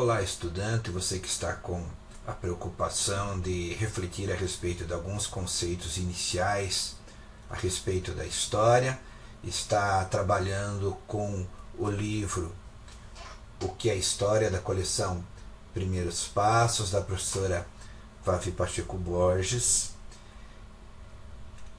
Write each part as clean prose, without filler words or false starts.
Olá, estudante, você que está com a preocupação de refletir a respeito de alguns conceitos iniciais a respeito da história, está trabalhando com o livro O que é História, da coleção Primeiros Passos, da professora Vavi Pacheco Borges.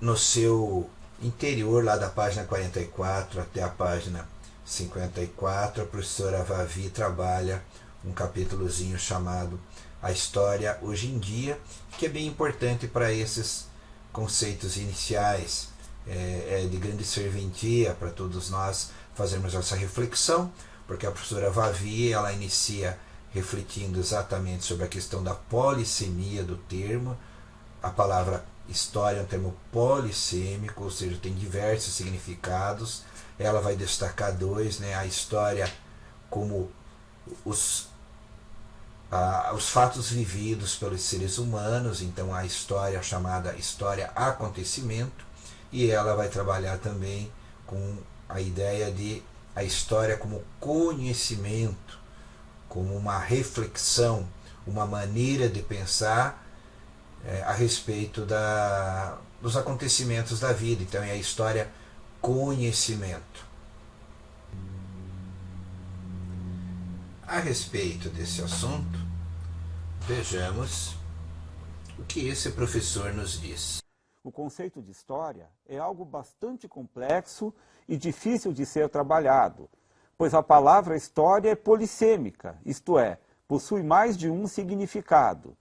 No seu interior, lá da página 44 até a página 54, a professora Vavi trabalha um capítulozinho chamado A História Hoje em Dia, que é bem importante para esses conceitos iniciais. É de grande serventia para todos nós fazermos essa reflexão, porque a professora Vavi ela inicia refletindo exatamente sobre a questão da polissemia do termo. A palavra história é um termo polissêmico, ou seja, tem diversos significados. Ela vai destacar dois, né? A história como os fatos vividos pelos seres humanos, então a história chamada história acontecimento, e ela vai trabalhar também com a ideia de a história como conhecimento, como uma reflexão, uma maneira de pensar a respeito dos acontecimentos da vida. Então é a história conhecimento. A respeito desse assunto, vejamos o que esse professor nos diz. O conceito de história é algo bastante complexo e difícil de ser trabalhado, pois a palavra história é polissêmica, isto é, possui mais de um significado.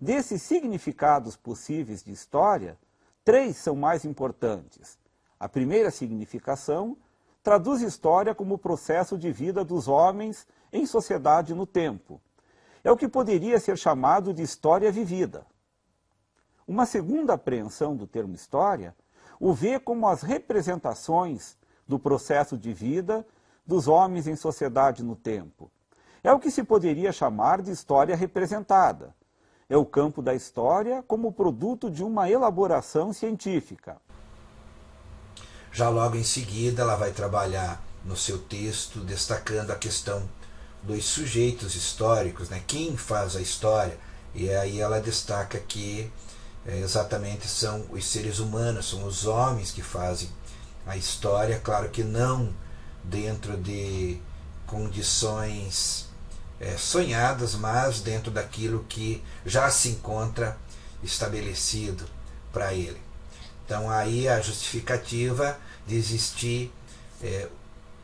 Desses significados possíveis de história, 3 são mais importantes. A primeira significação traduz história como o processo de vida dos homens em sociedade no tempo. É o que poderia ser chamado de história vivida. Uma segunda apreensão do termo história o vê como as representações do processo de vida dos homens em sociedade no tempo. É o que se poderia chamar de história representada. É o campo da história como produto de uma elaboração científica. Já logo em seguida, ela vai trabalhar no seu texto destacando a questão dos sujeitos históricos, né? Quem faz a história. E aí ela destaca que exatamente são os seres humanos, são os homens que fazem a história, claro que não dentro de condições sonhadas, mas dentro daquilo que já se encontra estabelecido para ele. Então aí a justificativa de existir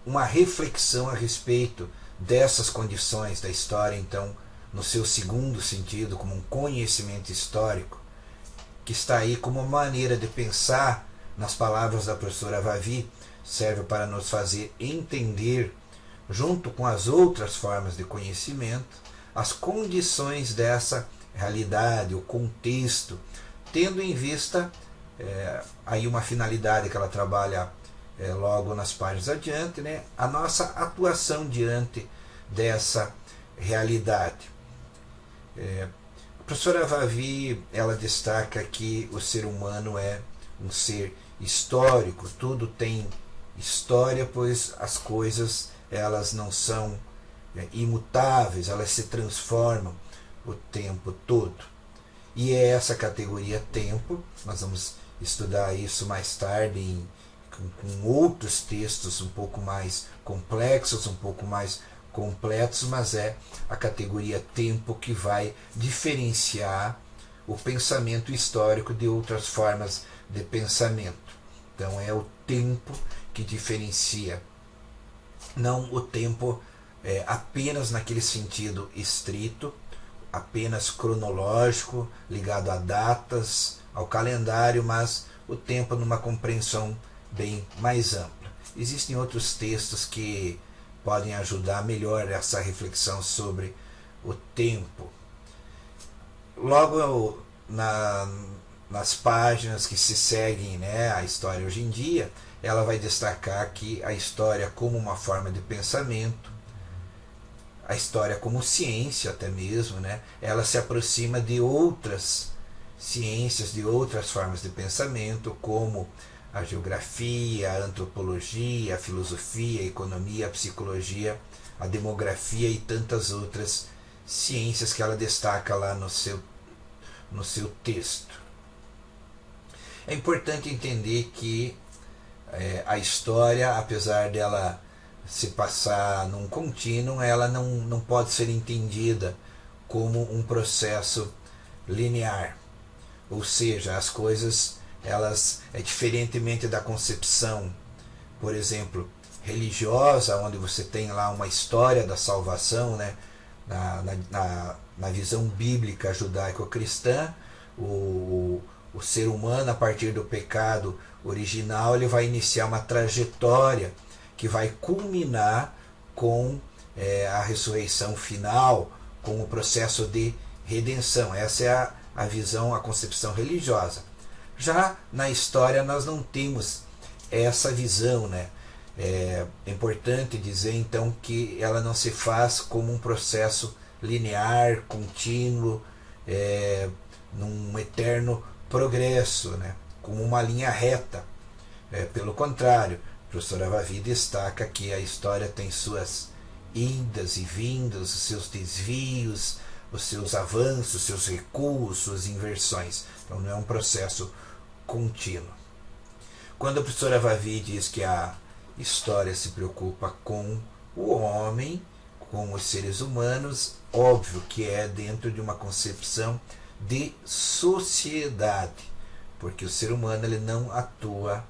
uma reflexão a respeito dessas condições da história, então no seu segundo sentido, como um conhecimento histórico, que está aí como uma maneira de pensar, nas palavras da professora Vavi, serve para nos fazer entender, junto com as outras formas de conhecimento, as condições dessa realidade, o contexto, tendo em vista aí uma finalidade que ela trabalha logo nas páginas adiante, né? A nossa atuação diante dessa realidade. A professora Vavi ela destaca que o ser humano é um ser histórico, tudo tem história, pois as coisas elas não são imutáveis, elas se transformam o tempo todo. E é essa categoria tempo, nós vamos estudar isso mais tarde com outros textos um pouco mais complexos, um pouco mais completos, mas é a categoria tempo que vai diferenciar o pensamento histórico de outras formas de pensamento. Então é o tempo que diferencia, não o tempo apenas naquele sentido estrito, apenas cronológico, ligado a datas, ao calendário, mas o tempo numa compreensão bem mais ampla. Existem outros textos que podem ajudar melhor essa reflexão sobre o tempo. Logo nas páginas que se seguem, né, a história hoje em dia, ela vai destacar que a história como uma forma de pensamento, a história como ciência até mesmo, né, ela se aproxima de outras ciências, de outras formas de pensamento, como a geografia, a antropologia, a filosofia, a economia, a psicologia, a demografia e tantas outras ciências que ela destaca lá no seu texto. É importante entender que a história, apesar dela se passar num contínuo, ela não pode ser entendida como um processo linear. Ou seja, as coisas, elas, diferentemente da concepção, por exemplo, religiosa, onde você tem lá uma história da salvação, né? Na visão bíblica judaico-cristã, o ser humano, a partir do pecado original, ele vai iniciar uma trajetória que vai culminar com a ressurreição final, com o processo de redenção. Essa é a visão, a concepção religiosa. Já na história nós não temos essa visão, né? É importante dizer então que ela não se faz como um processo linear, contínuo, num eterno progresso, né? Como uma linha reta. Pelo contrário, a professora Vavi destaca que a história tem suas idas e vindas, os seus desvios, os seus avanços, os seus recuos, suas inversões. Então não é um processo contínuo. Quando a professora Vavi diz que a história se preocupa com o homem, com os seres humanos, óbvio que é dentro de uma concepção de sociedade, porque o ser humano ele não atua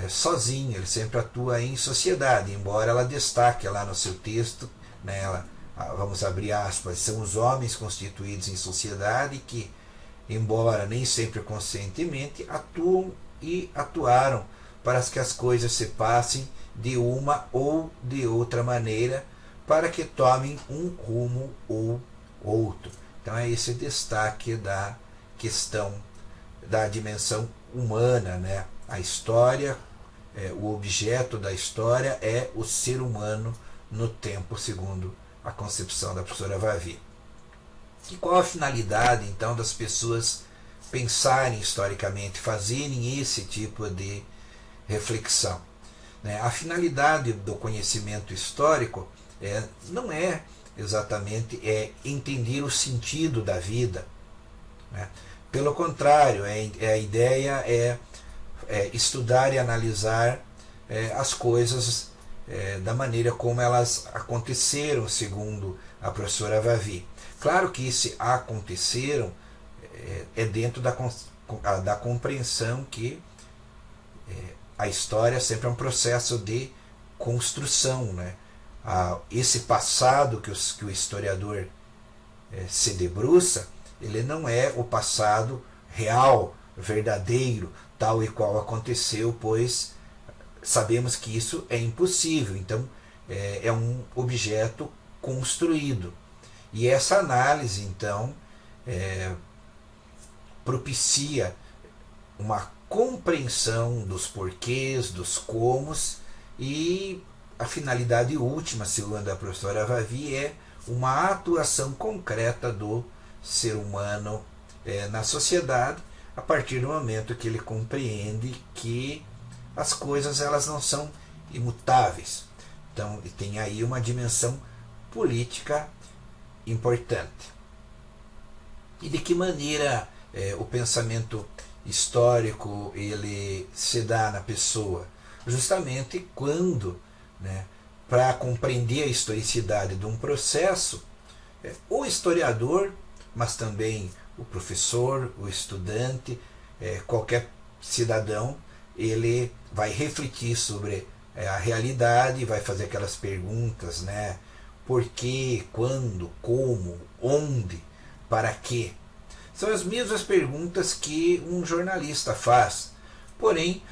sozinho, ele sempre atua em sociedade, embora ela destaque lá no seu texto, né, vamos abrir aspas, são os homens constituídos em sociedade que, embora nem sempre conscientemente, atuam e atuaram para que as coisas se passem de uma ou de outra maneira, para que tomem um rumo ou outro. Então é esse destaque da questão da dimensão humana, né? A história, o objeto da história é o ser humano no tempo, segundo a concepção da professora Vavi. E qual a finalidade, então, das pessoas pensarem historicamente, fazerem esse tipo de reflexão? A finalidade do conhecimento histórico não é exatamente entender o sentido da vida, né? Pelo contrário, a ideia é estudar e analisar as coisas da maneira como elas aconteceram, segundo a professora Vavi. Claro que se aconteceram dentro da compreensão que a história sempre é um processo de construção, né? Esse passado que o historiador se debruça, ele não é o passado real, verdadeiro, tal e qual aconteceu, pois sabemos que isso é impossível. Então é um objeto construído. E essa análise, então, propicia uma compreensão dos porquês, dos comos, e a finalidade última, segundo a professora Vavi, é uma atuação concreta do ser humano na sociedade, a partir do momento que ele compreende que as coisas elas não são imutáveis. Então tem aí uma dimensão política importante. E de que maneira o pensamento histórico ele se dá na pessoa? Justamente quando, né, para compreender a historicidade de um processo, o historiador, mas também o professor, o estudante, qualquer cidadão, ele vai refletir sobre a realidade, vai fazer aquelas perguntas, né? Por quê, quando, como, onde, para quê? São as mesmas perguntas que um jornalista faz. Porém,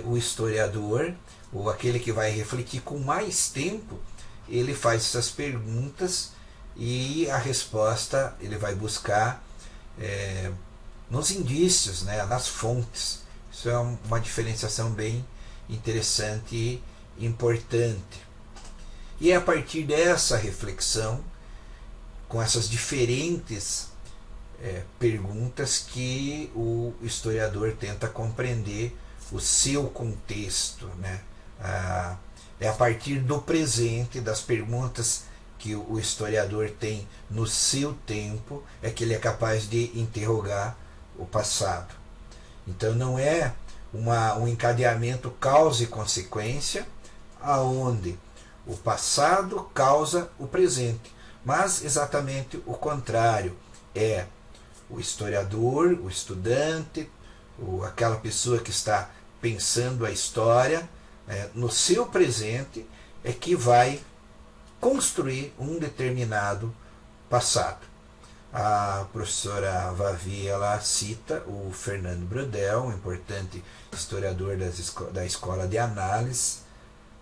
o historiador, ou aquele que vai refletir com mais tempo, ele faz essas perguntas e a resposta ele vai buscar nos indícios, né, nas fontes. Isso é uma diferenciação bem interessante e importante. E é a partir dessa reflexão, com essas diferentes perguntas, que o historiador tenta compreender o seu contexto, né? É a partir do presente, das perguntas que o historiador tem no seu tempo, é que ele é capaz de interrogar o passado. Então não é um encadeamento causa e consequência, aonde o passado causa o presente, mas exatamente o contrário. É o historiador, o estudante, aquela pessoa que está pensando a história, no seu presente, é que vai construir um determinado passado. A professora Vavi, ela cita o Fernando Braudel, um importante historiador da escola de análise,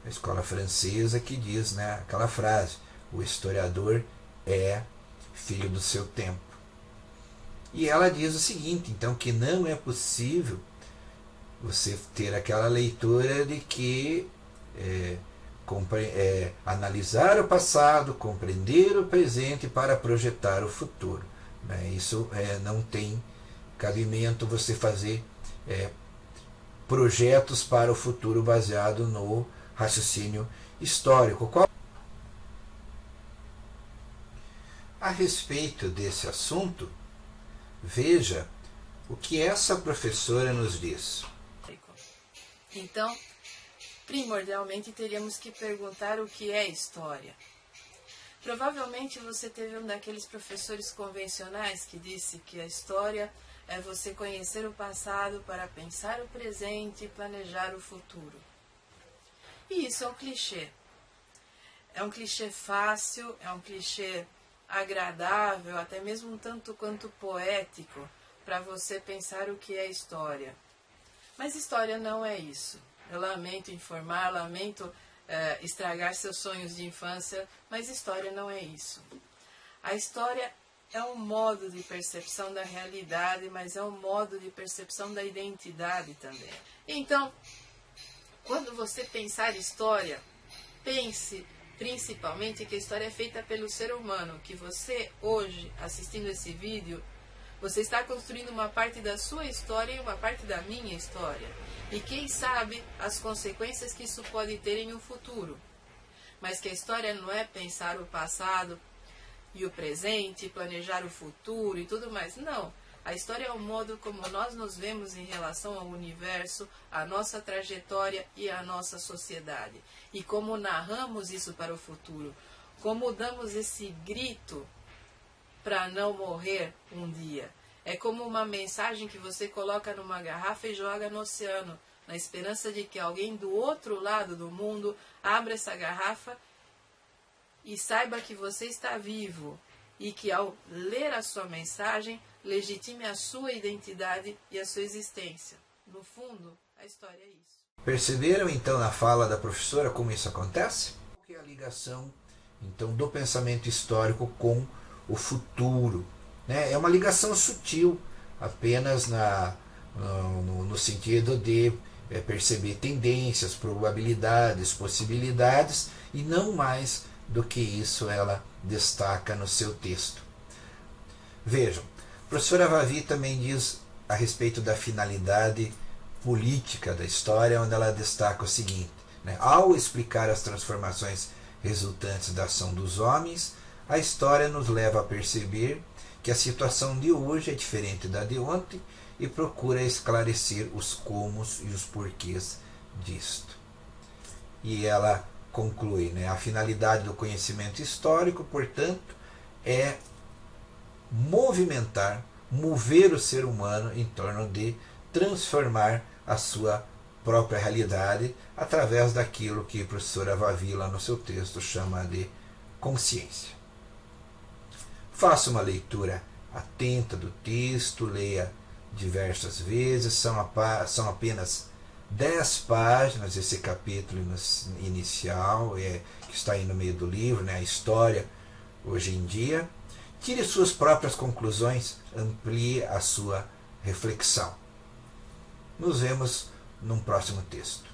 a escola francesa, que diz, né, aquela frase: o historiador é filho do seu tempo. E ela diz o seguinte, então, que não é possível você ter aquela leitura de que analisar o passado, compreender o presente para projetar o futuro. Isso não tem cabimento, você fazer projetos para o futuro baseado no raciocínio histórico. A respeito desse assunto, veja o que essa professora nos diz. Então, primordialmente teríamos que perguntar o que é história. Provavelmente você teve um daqueles professores convencionais que disse que a história é você conhecer o passado para pensar o presente e planejar o futuro. E isso é um clichê. É um clichê fácil, é um clichê agradável, até mesmo um tanto quanto poético, para você pensar o que é história. Mas história não é isso. Eu lamento informar, lamento estragar seus sonhos de infância, mas história não é isso. A história é um modo de percepção da realidade, mas é um modo de percepção da identidade também. Então, quando você pensar história, pense principalmente que a história é feita pelo ser humano, que você hoje, assistindo esse vídeo, você está construindo uma parte da sua história e uma parte da minha história. E quem sabe as consequências que isso pode ter em um futuro. Mas que a história não é pensar o passado e o presente, planejar o futuro e tudo mais. Não. A história é o modo como nós nos vemos em relação ao universo, a nossa trajetória e a nossa sociedade. E como narramos isso para o futuro. Como damos esse grito para não morrer um dia. É como uma mensagem que você coloca numa garrafa e joga no oceano, na esperança de que alguém do outro lado do mundo abra essa garrafa e saiba que você está vivo e que ao ler a sua mensagem legitime a sua identidade e a sua existência. No fundo, a história é isso. Perceberam então na fala da professora como isso acontece? Qual é a ligação então do pensamento histórico com o futuro? É uma ligação sutil, apenas no sentido de perceber tendências, probabilidades, possibilidades, e não mais do que isso ela destaca no seu texto. Vejam, a professora Vavi também diz a respeito da finalidade política da história, onde ela destaca o seguinte, ao explicar as transformações resultantes da ação dos homens, a história nos leva a perceber que a situação de hoje é diferente da de ontem e procura esclarecer os comos e os porquês disto. E ela conclui, a finalidade do conhecimento histórico, portanto, é mover o ser humano em torno de transformar a sua própria realidade através daquilo que a professora Vavi, lá no seu texto, chama de consciência. Faça uma leitura atenta do texto, leia diversas vezes, são apenas 10 páginas esse capítulo inicial, que está aí no meio do livro, a história hoje em dia. Tire suas próprias conclusões, amplie a sua reflexão. Nos vemos num próximo texto.